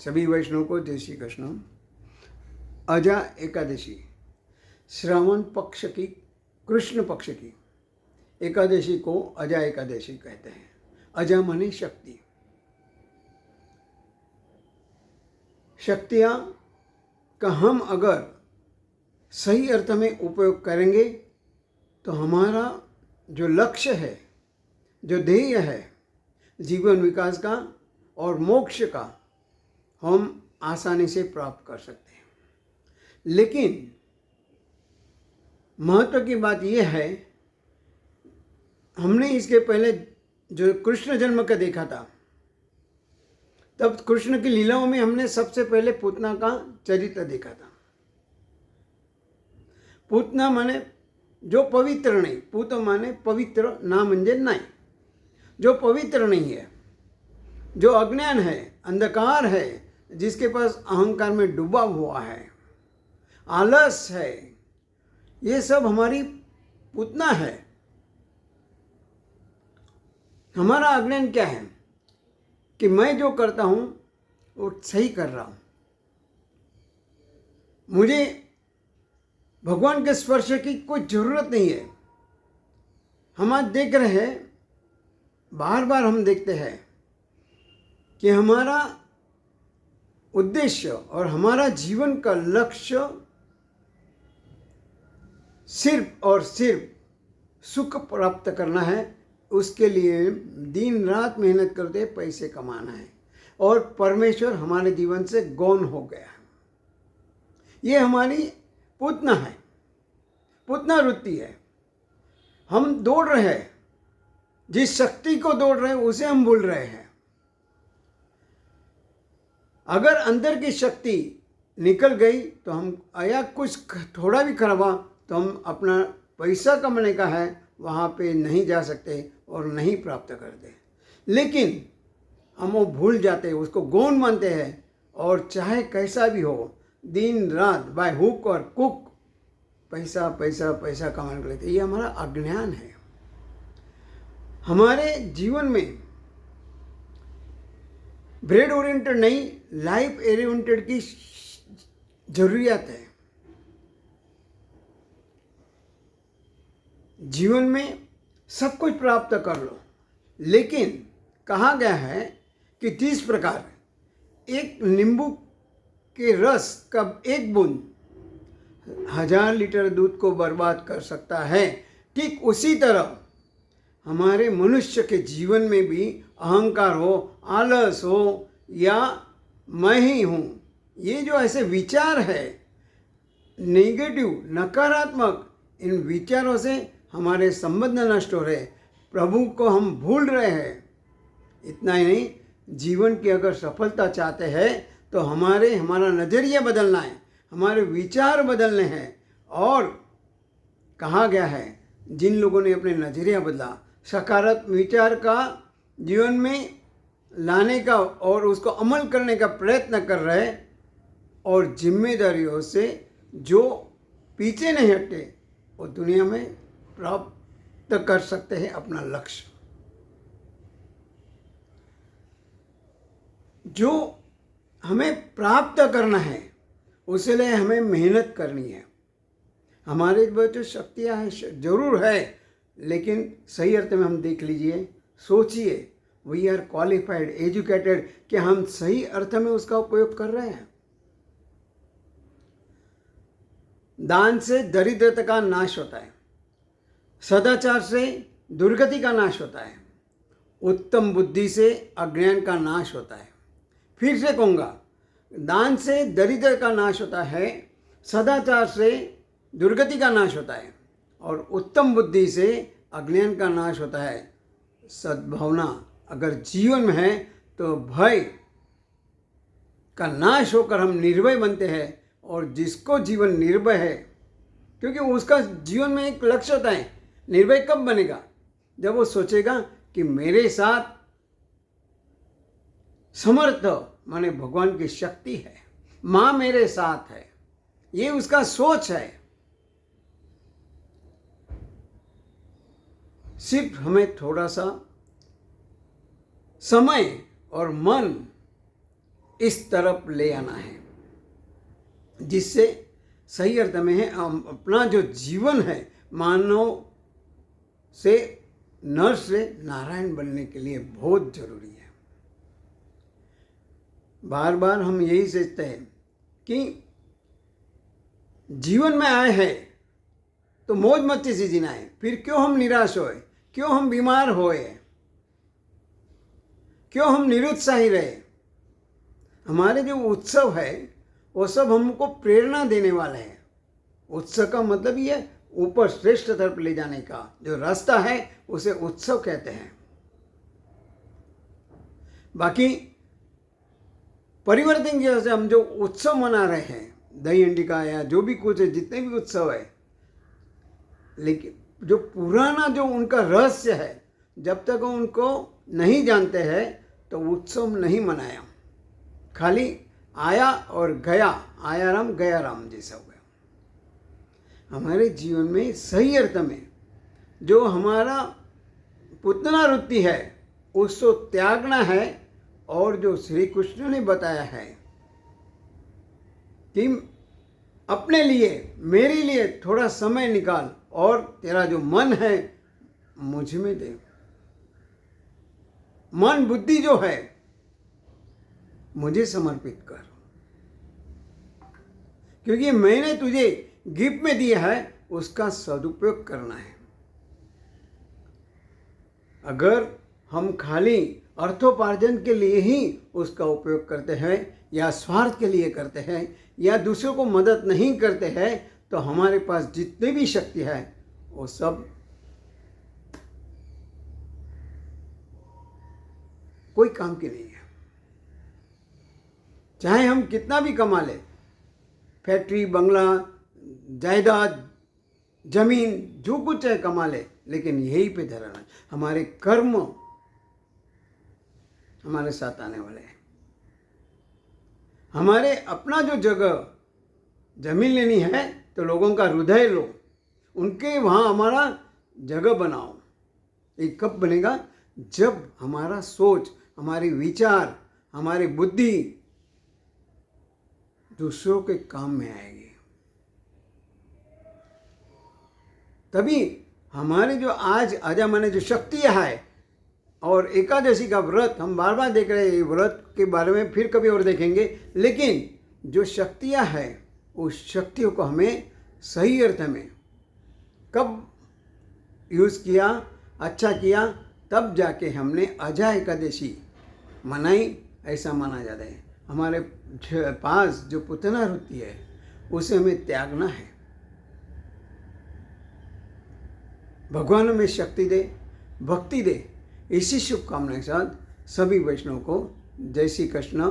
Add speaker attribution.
Speaker 1: सभी वैष्णव को जय श्री कृष्ण। अजा एकादशी श्रावण पक्ष की, कृष्ण पक्ष की एकादशी को अजा एकादशी कहते हैं। अजा माने शक्ति। शक्तियाँ का हम अगर सही अर्थ में उपयोग करेंगे तो हमारा जो लक्ष्य है, जो ध्येय है जीवन विकास का और मोक्ष का, हम आसानी से प्राप्त कर सकते हैं। लेकिन महत्व की बात यह है, हमने इसके पहले जो कृष्ण जन्म का देखा था, तब कृष्ण की लीलाओं में हमने सबसे पहले पूतना का चरित्र देखा था। पूतना माने जो पवित्र नहीं, पूत माने पवित्र ना म्हणजे नाही, जो पवित्र नहीं है, जो अज्ञान है, अंधकार है, जिसके पास अहंकार में डूबा हुआ है, आलस है, ये सब हमारी पूतना है। हमारा अज्ञान क्या है कि मैं जो करता हूँ वो सही कर रहा हूँ, मुझे भगवान के स्पर्श की कोई ज़रूरत नहीं है। हम आज देख रहे हैं, बार बार हम देखते हैं कि हमारा उद्देश्य और हमारा जीवन का लक्ष्य सिर्फ और सिर्फ सुख प्राप्त करना है। उसके लिए दिन रात मेहनत करते पैसे कमाना है और परमेश्वर हमारे जीवन से गौण हो गया है। ये हमारी पूतना है, पूतना वृत्ति है। हम दौड़ रहे हैं, जिस शक्ति को दौड़ रहे हैं उसे हम भूल रहे हैं। अगर अंदर की शक्ति निकल गई तो हम या कुछ थोड़ा भी खराबा तो हम अपना पैसा कमाने का है वहाँ पे नहीं जा सकते और नहीं प्राप्त करते। लेकिन हम वो भूल जाते हैं, उसको गौण मानते हैं और चाहे कैसा भी हो, दिन रात बाय हुक और कुक पैसा पैसा पैसा कमाने को लेते। ये हमारा अज्ञान है। हमारे जीवन में ब्रेड ओरिएंटेड नहीं, लाइफ ओरिएंटेड की जरूरियत है। जीवन में सब कुछ प्राप्त कर लो, लेकिन कहा गया है कि 30 प्रकार, एक नींबू के रस का एक बूंद 1000 लीटर दूध को बर्बाद कर सकता है। ठीक उसी तरह हमारे मनुष्य के जीवन में भी अहंकार हो, आलस हो या मैं ही हूँ, ये जो ऐसे विचार है नेगेटिव, नकारात्मक, इन विचारों से हमारे संबंध नष्ट हो रहे, प्रभु को हम भूल रहे हैं। इतना ही नहीं, जीवन की अगर सफलता चाहते हैं तो हमारा नज़रिया बदलना है, हमारे विचार बदलने हैं। और कहा गया है, जिन लोगों ने अपने नज़रिया बदला, सकारात्मक विचार का जीवन में लाने का और उसको अमल करने का प्रयत्न कर रहे और जिम्मेदारियों से जो पीछे नहीं हटते, वो दुनिया में प्राप्त कर सकते हैं अपना लक्ष्य। जो हमें प्राप्त करना है उसके लिए हमें मेहनत करनी है। हमारे जो शक्तियाँ हैं जरूर है, लेकिन सही अर्थ में हम देख लीजिए, सोचिए, वी आर क्वालिफाइड, एजुकेटेड, कि हम सही अर्थ में उसका उपयोग कर रहे हैं। दान से दरिद्रता का नाश होता है, सदाचार से दुर्गति का नाश होता है, उत्तम बुद्धि से अज्ञान का नाश होता है। फिर से कहूँगा, दान से दरिद्र का नाश होता है, सदाचार से दुर्गति का नाश होता है और उत्तम बुद्धि से अज्ञान का नाश होता है। सद्भावना अगर जीवन में है तो भय का नाश होकर हम निर्भय बनते हैं। और जिसको जीवन निर्भय है, क्योंकि उसका जीवन में एक लक्ष्य होता है, निर्भय कब बनेगा? जब वो सोचेगा कि मेरे साथ समर्थ माने भगवान की शक्ति है, माँ मेरे साथ है, ये उसका सोच है। सिर्फ हमें थोड़ा सा समय और मन इस तरफ ले आना है, जिससे सही अर्थ में है अपना जो जीवन है मानव से नर से नारायण बनने के लिए बहुत जरूरी है। बार बार हम यही सोचते हैं कि जीवन में आए हैं तो मौज मस्ती से जीना है, फिर क्यों हम निराश होए, क्यों हम बीमार होए, क्यों हम निरुत्साही रहे। हमारे जो उत्सव है वो सब हमको प्रेरणा देने वाले हैं। उत्सव का मतलब ये है ऊपर श्रेष्ठ तरफ ले जाने का जो रास्ता है उसे उत्सव कहते हैं। बाकी परिवर्तन की वजह से हम जो उत्सव मना रहे हैं, दही हंडी का या जो भी कुछ है, जितने भी उत्सव है, लेकिन जो पुराना जो उनका रहस्य है जब तक उनको नहीं जानते हैं तो उत्सव नहीं मनाया, खाली आया और गया, आया राम गया राम जैसा हो गया। हमारे जीवन में सही अर्थ में जो हमारा पुतना वृत्ति है उसको त्यागना है, और जो श्री कृष्ण ने बताया है कि अपने लिए, मेरे लिए थोड़ा समय निकाल और तेरा जो मन है मुझ में दे। मन बुद्धि जो है मुझे समर्पित कर, क्योंकि मैंने तुझे गिफ्ट में दिया है, उसका सदुपयोग करना है। अगर हम खाली अर्थोपार्जन के लिए ही उसका उपयोग करते हैं या स्वार्थ के लिए करते हैं या दूसरों को मदद नहीं करते हैं तो हमारे पास जितनी भी शक्ति है वो सब कोई काम की नहीं है। चाहे हम कितना भी कमा ले, फैक्ट्री, बंगला, जायदाद, जमीन, जो कुछ है कमा ले, लेकिन यही पे धराना है। हमारे कर्म हमारे साथ आने वाले हैं। हमारे अपना जो जगह जमीन लेनी है तो लोगों का हृदय लो, उनके वहाँ हमारा जगह बनाओ। ये कब बनेगा? जब हमारा सोच, हमारी विचार, हमारी बुद्धि दूसरों के काम में आएगी, तभी हमारे जो आज आजामाने जो शक्तियाँ है और एकादशी का व्रत हम बार बार देख रहे हैं। ये व्रत के बारे में फिर कभी और देखेंगे, लेकिन जो शक्तियाँ हैं उस शक्तियों को हमें सही अर्थ में कब यूज़ किया, अच्छा किया, तब जाके हमने अजा एकादशी मनाई, ऐसा माना जाता है। हमारे पास जो पुतना वृत्ति है उसे हमें त्यागना है। भगवान में शक्ति दे, भक्ति दे। इसी शुभकामना के साथ सभी वैष्णव को जय श्री कृष्ण।